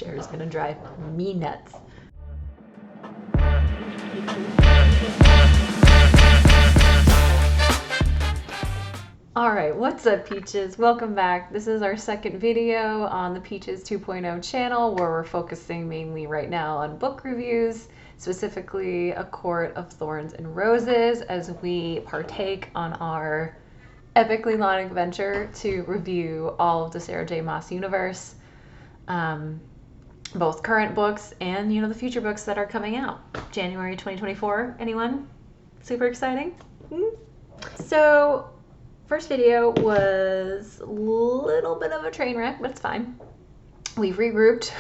chair is gonna drive me nuts. Alright, what's up Peaches? Welcome back. This is our second video on the Peaches 2.0 channel where we're focusing mainly right now on book reviews, specifically A Court of Thorns and Roses, as we partake on our epically long adventure to review all of the Sarah J. Maas universe, both current books and the future books that are coming out. January 2024, anyone? Super exciting? So first video was a little bit of a train wreck, but it's fine. We've regrouped,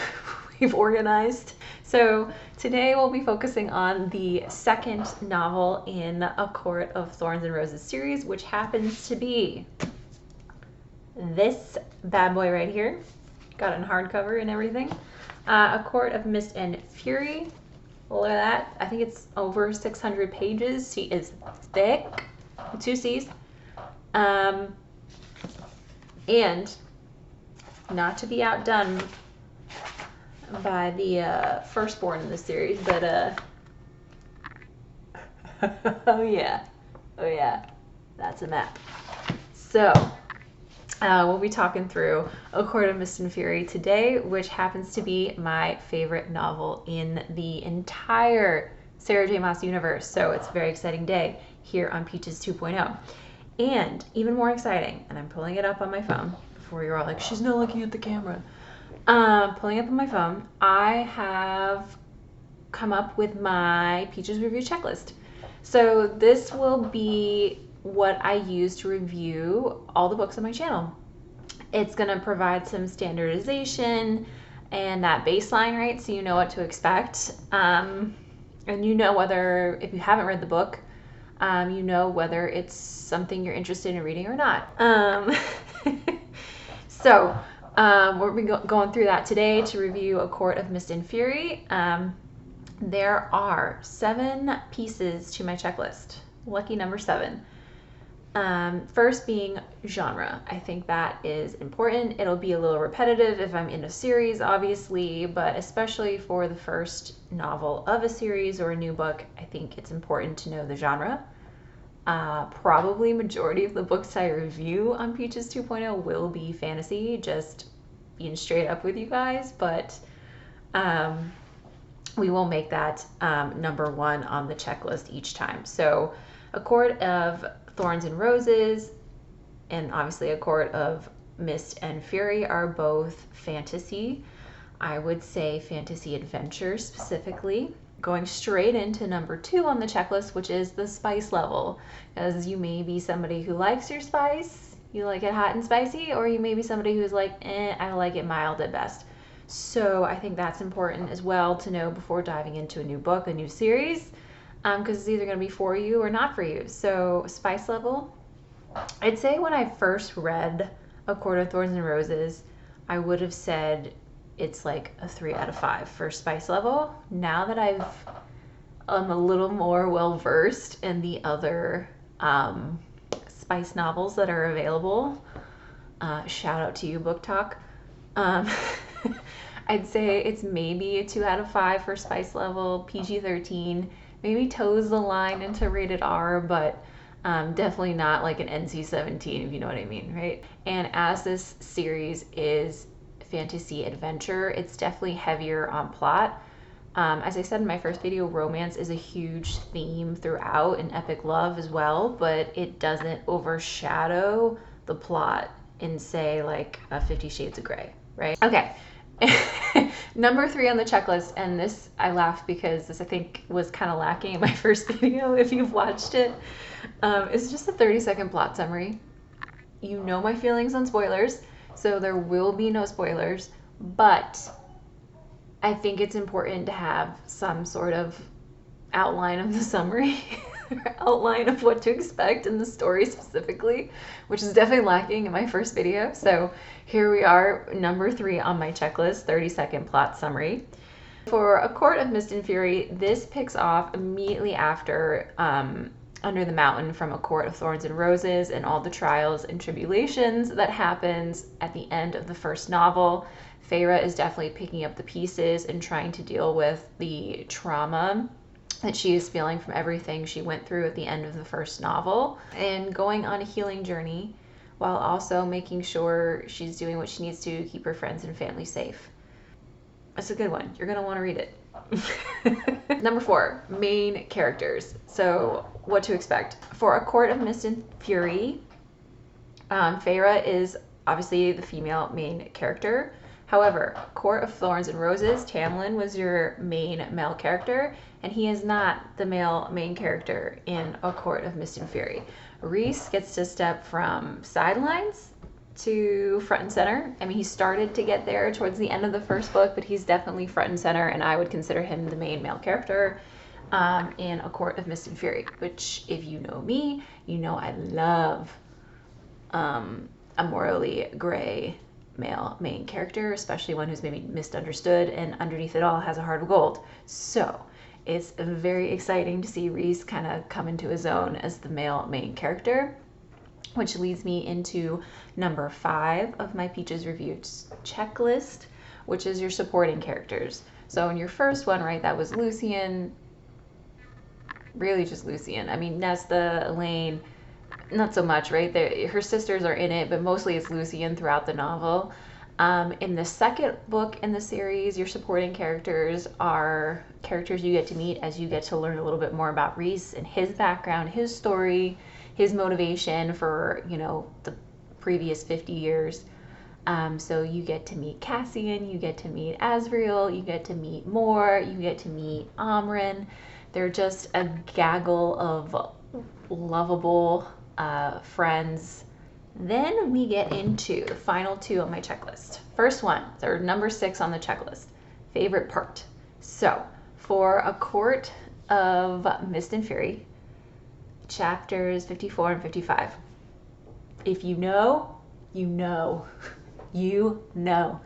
we've organized. So today we'll be focusing on the second novel in A Court of Thorns and Roses series, which happens to be this bad boy right here. Got it in hardcover and everything. A Court of Mist and Fury. Look at that. I think it's over 600 pages. She is thick. 2 C's. And not to be outdone by the firstborn in the series, but oh yeah, that's a map. So we'll be talking through A Court of Mist and Fury today, which happens to be my favorite novel in the entire Sarah J. Maas universe. So it's a very exciting day here on Peaches 2.0. And even more exciting, and I'm pulling it up on my phone before you're all like, she's not looking at the camera. Pulling up on my phone, I have come up with my Peaches review checklist. So this will be what I use to review all the books on my channel. It's going to provide some standardization and that baseline, right? So you know what to expect. And you know whether, if you haven't read the book, you know whether it's something you're interested in reading or not. So we're going through that today to review A Court of Mist and Fury. There are 7 pieces to my checklist. Lucky number 7. First being genre. I think that is important. It'll be a little repetitive if I'm in a series, obviously, but especially for the first novel of a series or a new book, I think it's important to know the genre. Probably majority of the books I review on Peaches 2.0 will be fantasy, just being straight up with you guys, but we will make that number 1 on the checklist each time. So A Court of Thorns and Roses and obviously A Court of Mist and Fury are both fantasy. I would say fantasy adventure specifically. Going straight into number 2 on the checklist, which is the spice level, as you may be somebody who likes your spice, you like it hot and spicy, or you may be somebody who's like, I like it mild at best. So I think that's important as well to know before diving into a new book, a new series, because it's either going to be for you or not for you. So spice level, I'd say when I first read A Court of Thorns and Roses, I would have said it's like a 3 out of 5 for spice level. Now that I'm a little more well versed in the other spice novels that are available, shout out to you, Book Talk. I'd say it's maybe a 2 out of 5 for spice level, PG-13, maybe toes the line into rated R, but definitely not like an NC-17, if you know what I mean, right? And as this series is fantasy adventure, it's definitely heavier on plot. As I said in my first video, romance is a huge theme throughout, and epic love as well, but it doesn't overshadow the plot in, say, like a 50 Shades of Grey, right? Okay. Number 3 on the checklist, and this I laughed because this I think was kind of lacking in my first video if you've watched it, is just a 30-second plot summary. You know my feelings on spoilers, so there will be no spoilers, but I think it's important to have some sort of outline of the summary, outline of what to expect in the story specifically, which is definitely lacking in my first video. So here we are, number 3 on my checklist, 30-second plot summary. For A Court of Mist and Fury, this picks off immediately after under the mountain from a court of thorns and roses and all the trials and tribulations that happens at the end of the first novel. Feyre is definitely picking up the pieces and trying to deal with the trauma that she is feeling from everything she went through at the end of the first novel and going on a healing journey while also making sure she's doing what she needs to keep her friends and family safe. It's a good one. You're going to want to read it. Number 4, main characters. So what to expect. For A Court of Mist and Fury, Feyre is obviously the female main character. However, Court of Thorns and Roses, Tamlin was your main male character, and he is not the male main character in A Court of Mist and Fury. Rhys gets to step from sidelines to front and center. I mean, he started to get there towards the end of the first book, but he's definitely front and center, and I would consider him the main male character in A Court of Mist and Fury, which, if you know me, you know I love a morally gray male main character, especially one who's maybe misunderstood and underneath it all has a heart of gold. So it's very exciting to see Rhys kind of come into his own as the male main character, which leads me into number 5 of my Peaches Review checklist, which is your supporting characters. So in your first one, right, that was Lucian, really just Lucian. I mean, Nesta, Elaine, not so much, right? Her sisters are in it, but mostly it's Lucian throughout the novel. In the second book in the series, your supporting characters are characters you get to meet as you get to learn a little bit more about Rhys and his background, his story, his motivation for, you know, the previous 50 years. So you get to meet Cassian, you get to meet Asriel, you get to meet Mor, you get to meet Amren. They're just a gaggle of lovable friends. Then we get into the final 2 on my checklist. First one, or number 6 on the checklist, favorite part. So for A Court of Mist and Fury, chapters 54 and 55. If you know, you know. You know.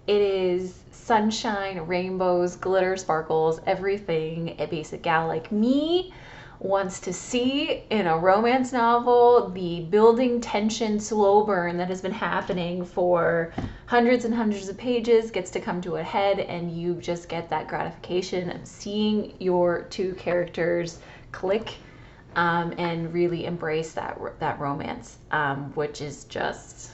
It is sunshine, rainbows, glitter, sparkles, everything a basic gal like me wants to see in a romance novel. The building tension slow burn that has been happening for hundreds and hundreds of pages gets to come to a head, and you just get that gratification of seeing your 2 characters click and really embrace that romance, which is just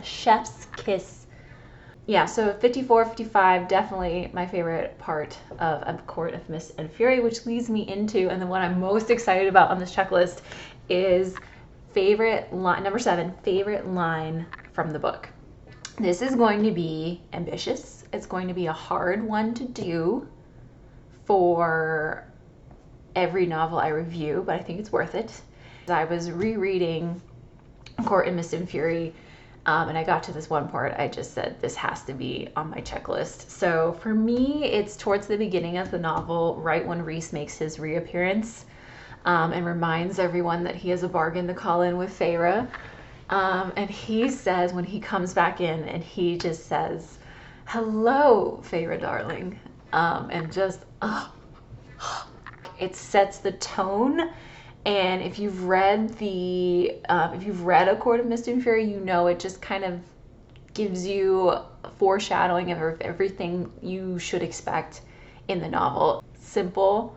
chef's kiss. Yeah, so 54, 55, definitely my favorite part of A Court of Mist and Fury, which leads me into, and the one I'm most excited about on this checklist is favorite line, number 7, favorite line from the book. This is going to be ambitious. It's going to be a hard one to do for every novel I review, but I think it's worth it. I was rereading A Court of Mist and Fury, and I got to this one part. I just said, this has to be on my checklist. So for me, it's towards the beginning of the novel, right when Rhys makes his reappearance, and reminds everyone that he has a bargain to call in with Feyre. And he says, when he comes back in, and he just says, hello, Feyre darling. And just, it sets the tone. And if you've read A Court of Mist and Fury, you know it just kind of gives you a foreshadowing of everything you should expect in the novel. Simple,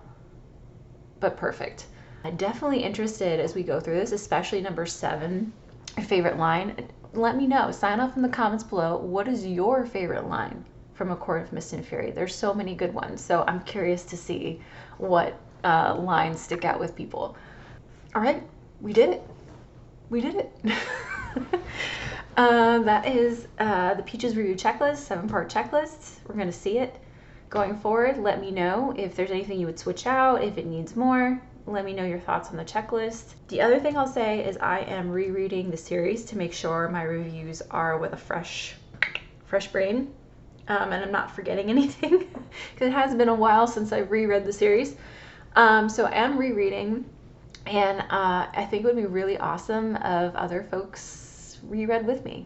but perfect. I'm definitely interested as we go through this, especially number 7, your favorite line. Let me know. Sign off in the comments below. What is your favorite line from A Court of Mist and Fury? There's so many good ones, so I'm curious to see what lines stick out with people. All right, we did it. We did it. That is the Peaches Review checklist, 7-part checklist. We're going to see it going forward. Let me know if there's anything you would switch out, if it needs more. Let me know your thoughts on the checklist. The other thing I'll say is I am rereading the series to make sure my reviews are with a fresh brain, and I'm not forgetting anything because it has been a while since I've reread the series. So I am rereading. And I think it would be really awesome if other folks reread with me.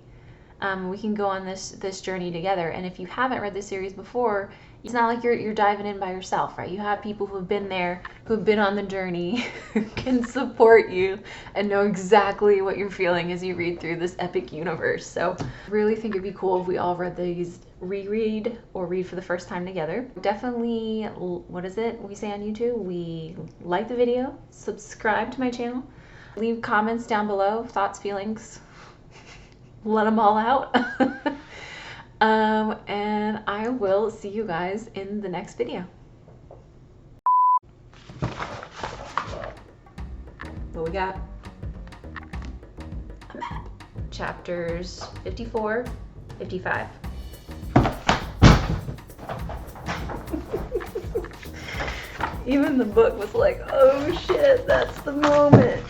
We can go on this journey together. And if you haven't read the series before It's not like you're diving in by yourself, right? You have people who've been there, who've been on the journey, who can support you and know exactly what you're feeling as you read through this epic universe. So I really think it'd be cool if we all read these, reread or read for the first time together. Definitely, what is it we say on YouTube? We like the video, subscribe to my channel, leave comments down below, thoughts, feelings, let them all out. And I will see you guys in the next video. What we got? Chapters 54, 55. Even the book was like, oh shit, that's the moment.